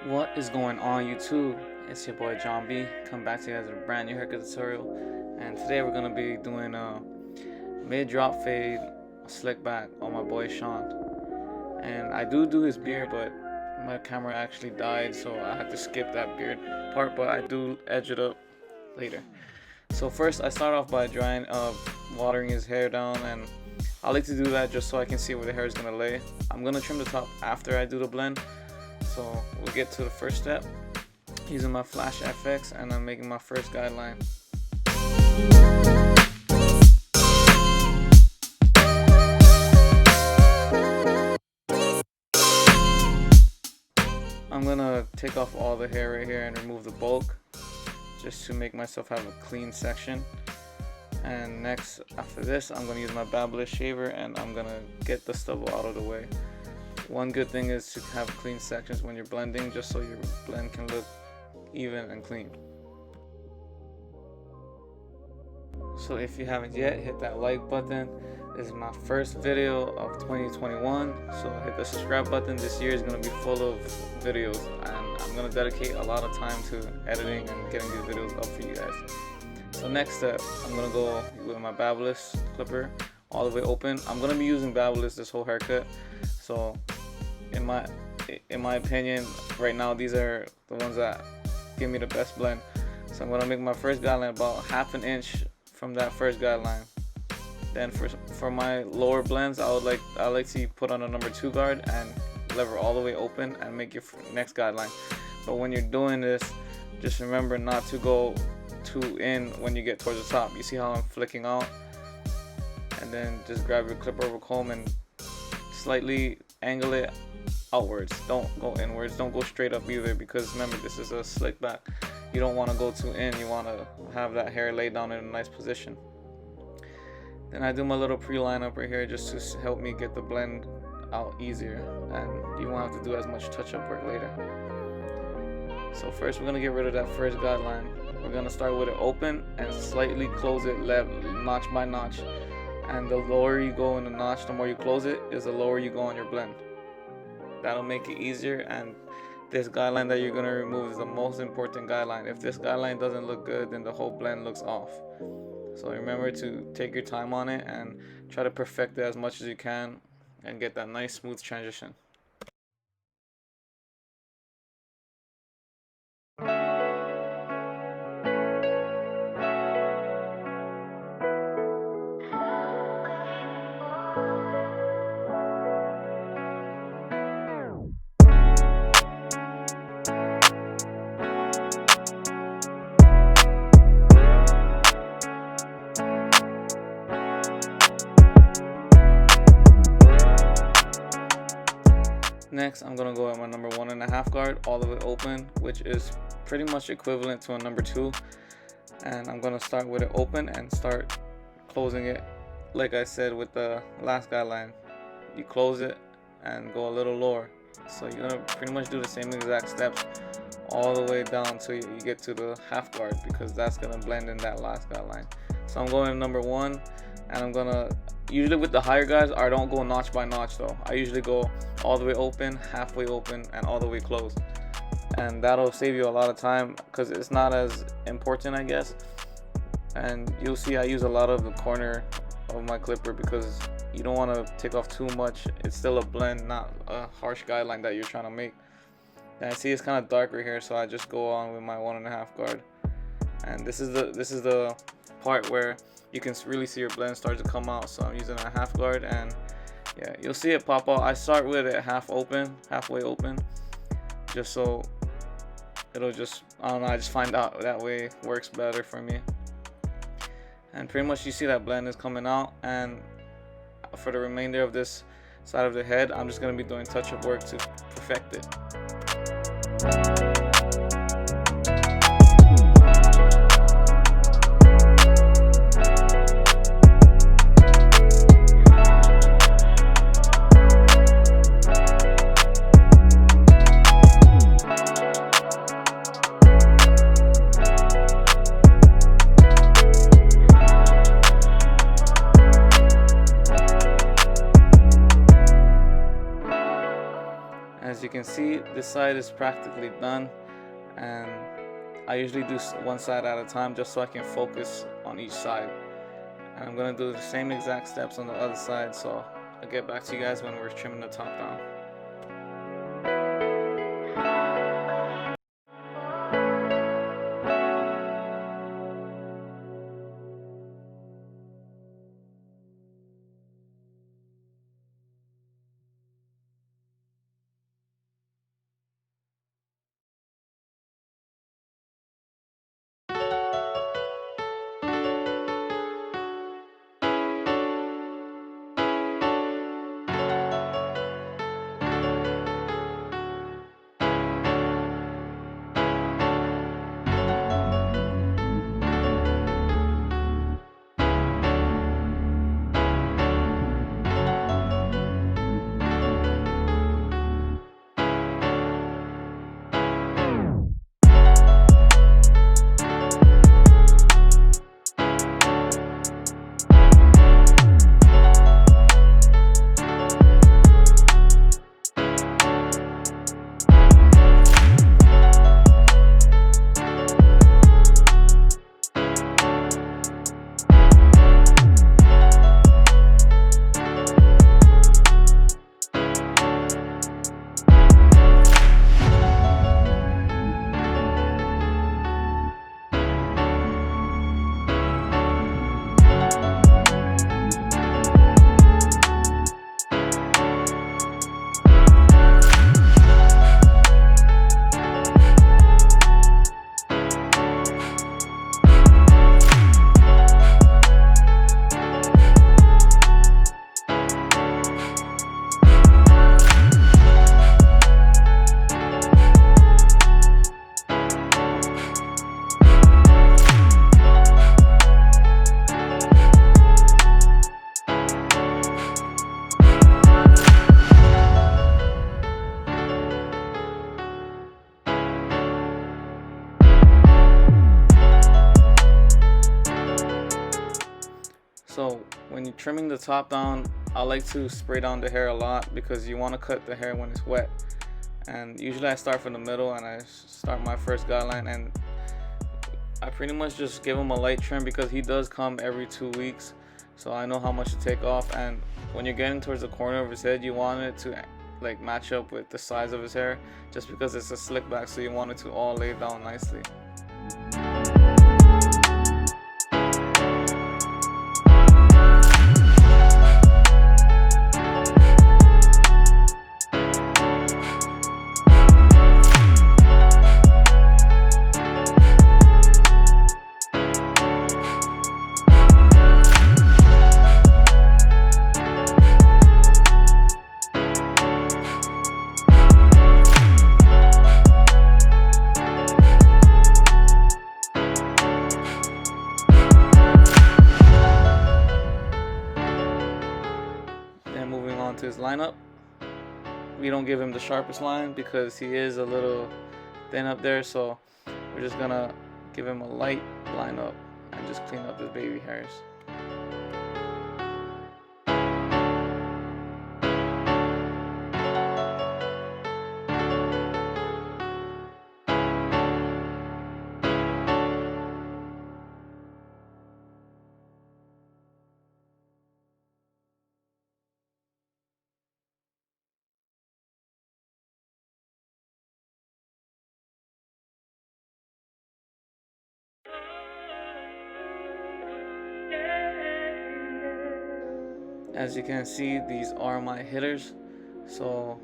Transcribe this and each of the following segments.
What is going on YouTube? It's your boy John B. Come back to you guys with a brand new haircut tutorial, and today we're gonna be doing a mid-drop fade slick back on my boy Sean. And I do his beard, but my camera actually died, so I had to skip that beard part, but I do edge it up later. So first I start off by watering his hair down, and I like to do that just so I can see where the hair is gonna lay. I'm gonna trim the top after I do the blend. So we'll get to the first step using my Flash FX, and I'm making my first guideline. I'm gonna take off all the hair right here and remove the bulk just to make myself have a clean section. And next, after this, I'm gonna use my Babyliss shaver and I'm gonna get the stubble out of the way. One good thing is to have clean sections when you're blending, just so your blend can look even and clean. So if you haven't yet, hit that like button. This is my first video of 2021, so hit the subscribe button. This year is going to be full of videos, and I'm going to dedicate a lot of time to editing and getting these videos up for you guys. So next step, I'm going to go with my Babyliss clipper all the way open. I'm going to be using Babyliss this whole haircut. So in my opinion, right now these are the ones that give me the best blend. So I'm gonna make my first guideline about ½ an inch from that first guideline. Then for my lower blends, I like to put on a number 2 guard and lever all the way open and make your next guideline. But when you're doing this, just remember not to go too in when you get towards the top. You see how I'm flicking out? And then just grab your clipper over comb and slightly angle it outwards. Don't go inwards. Don't go straight up either, because remember, this is a slick back. You don't want to go too in. You want to have that hair laid down in a nice position. Then I do my little pre-line up right here just to help me get the blend out easier, and you won't have to do as much touch-up work later. So first we're going to get rid of that first guideline. We're going to start with it open and slightly close it notch by notch. And the lower you go in the notch, the more you close it, is the lower you go on your blend. That'll make it easier, and this guideline that you're going to remove is the most important guideline. If this guideline doesn't look good, then the whole blend looks off. So remember to take your time on it and try to perfect it as much as you can and get that nice smooth transition. Next, I'm gonna go with my number 1.5 guard all the way open, which is pretty much equivalent to a number 2. And I'm gonna start with it open and start closing it like I said with the last guideline. You close it and go a little lower. So you're gonna pretty much do the same exact steps all the way down till you get to the half guard, because that's gonna blend in that last guideline. So I'm going to number 1, and I'm gonna, usually with the higher guys, I don't go notch by notch though. I usually go all the way open, halfway open, and all the way closed. And that'll save you a lot of time because it's not as important, I guess. And you'll see I use a lot of the corner of my clipper because you don't want to take off too much. It's still a blend, not a harsh guideline that you're trying to make. And I see it's kind of dark right here, so I just go on with my 1.5 guard. And this is the part where you can really see your blend start to come out. So I'm using a half guard, and yeah, you'll see it pop out. I start with it halfway open, just so it'll just, I don't know, I just find out that way works better for me. And pretty much you see that blend is coming out, and for the remainder of this side of the head, I'm just going to be doing touch-up work to perfect it. As you can see, this side is practically done, and I usually do one side at a time just so I can focus on each side. And I'm gonna do the same exact steps on the other side, so I'll get back to you guys when we're trimming the top down. So when you're trimming the top down, I like to spray down the hair a lot because you want to cut the hair when it's wet. And usually I start from the middle and I start my first guideline, and I pretty much just give him a light trim because he does come every 2 weeks, so I know how much to take off. And when you're getting towards the corner of his head, you want it to like match up with the size of his hair, just because it's a slick back, so you want it to all lay down nicely. Moving on to his lineup, we don't give him the sharpest line because he is a little thin up there, so we're just gonna give him a light lineup and just clean up his baby hairs. As you can see, these are my hitters, so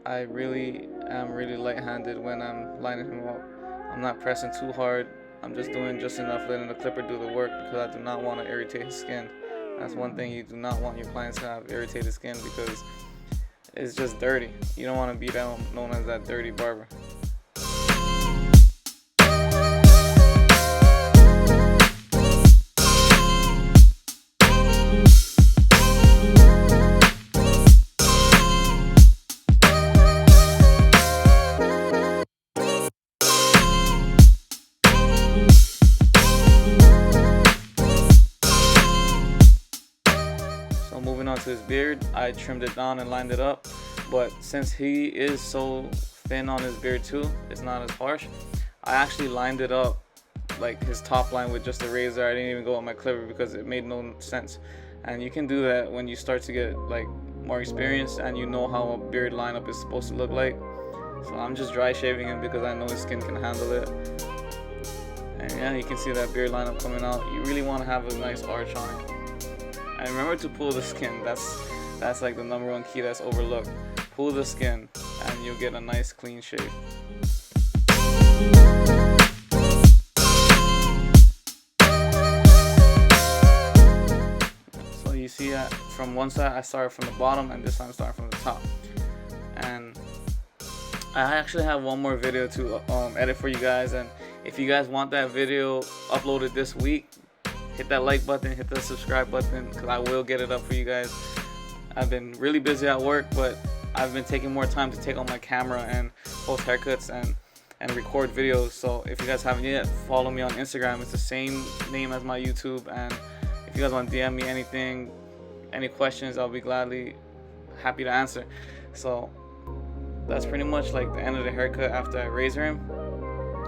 I really am light-handed when I'm lining him up. I'm not pressing too hard. I'm just doing just enough, letting the clipper do the work, because I do not want to irritate his skin. That's one thing you do not want your clients to have: irritated skin, because it's just dirty. You don't want to be known as that dirty barber. Moving on to his beard, I trimmed it down and lined it up. but since he is so thin on his beard too, it's not as harsh. I actually lined it up like his top line with just a razor. I didn't even go with my clipper because it made no sense. And you can do that when you start to get like more experience and you know how a beard lineup is supposed to look like. So I'm just dry shaving him because I know his skin can handle it. And yeah, you can see that beard lineup coming out. You really want to have a nice arch on it. And remember to pull the skin. That's like the #1 key that's overlooked. Pull the skin and you'll get a nice clean shave. So you see that from one side I started from the bottom, and this time I'm starting from the top. And I actually have one more video to edit for you guys, and if you guys want that video uploaded this week, hit that like button, hit the subscribe button, because I will get it up for you guys. I've been really busy at work, but I've been taking more time to take on my camera and post haircuts and record videos. So if you guys haven't yet, follow me on Instagram. It's the same name as my YouTube, and if you guys want to DM me anything, any questions, I'll be gladly happy to answer. So that's pretty much like the end of the haircut after I razor him.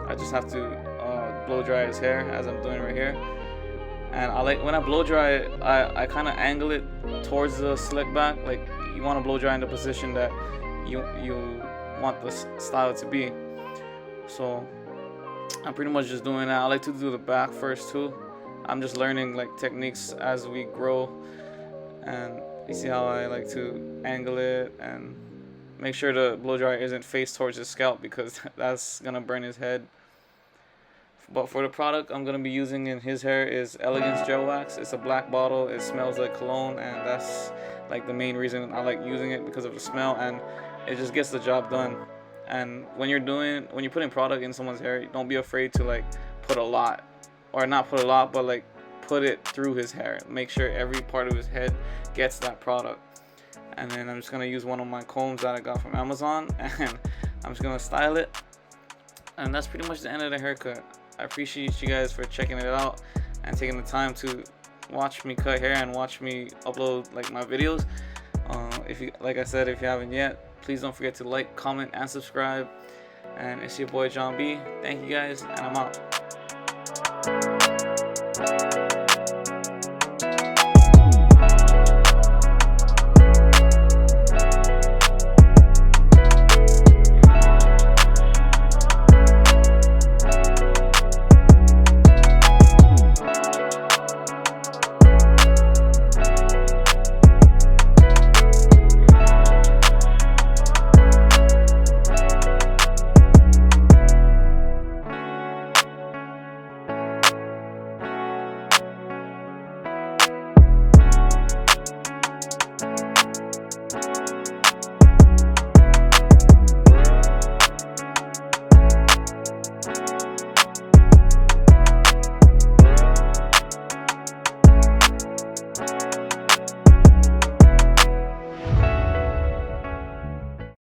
I just have to blow dry his hair as I'm doing right here. And I like when I blow dry it, I kind of angle it towards the slick back. Like you want to blow dry in the position that you want the style to be. So I'm pretty much just doing that. I like to do the back first too. I'm just learning like techniques as we grow, and you see how I like to angle it and make sure the blow dryer isn't face towards his scalp because that's gonna burn his head. But for the product I'm gonna be using in his hair is Elegance Gel Wax. It's a black bottle. It smells like cologne, and that's like the main reason I like using it, because of the smell, and it just gets the job done. And when you're putting product in someone's hair, don't be afraid to like put a lot, or not put a lot, but like put it through his hair. Make sure every part of his head gets that product. And then I'm just gonna use one of my combs that I got from Amazon, and I'm just gonna style it. And that's pretty much the end of the haircut. I appreciate you guys for checking it out and taking the time to watch me cut hair and watch me upload like my videos. Like I said, if you haven't yet, please don't forget to like, comment, and subscribe. And it's your boy John B. Thank you guys, and I'm out.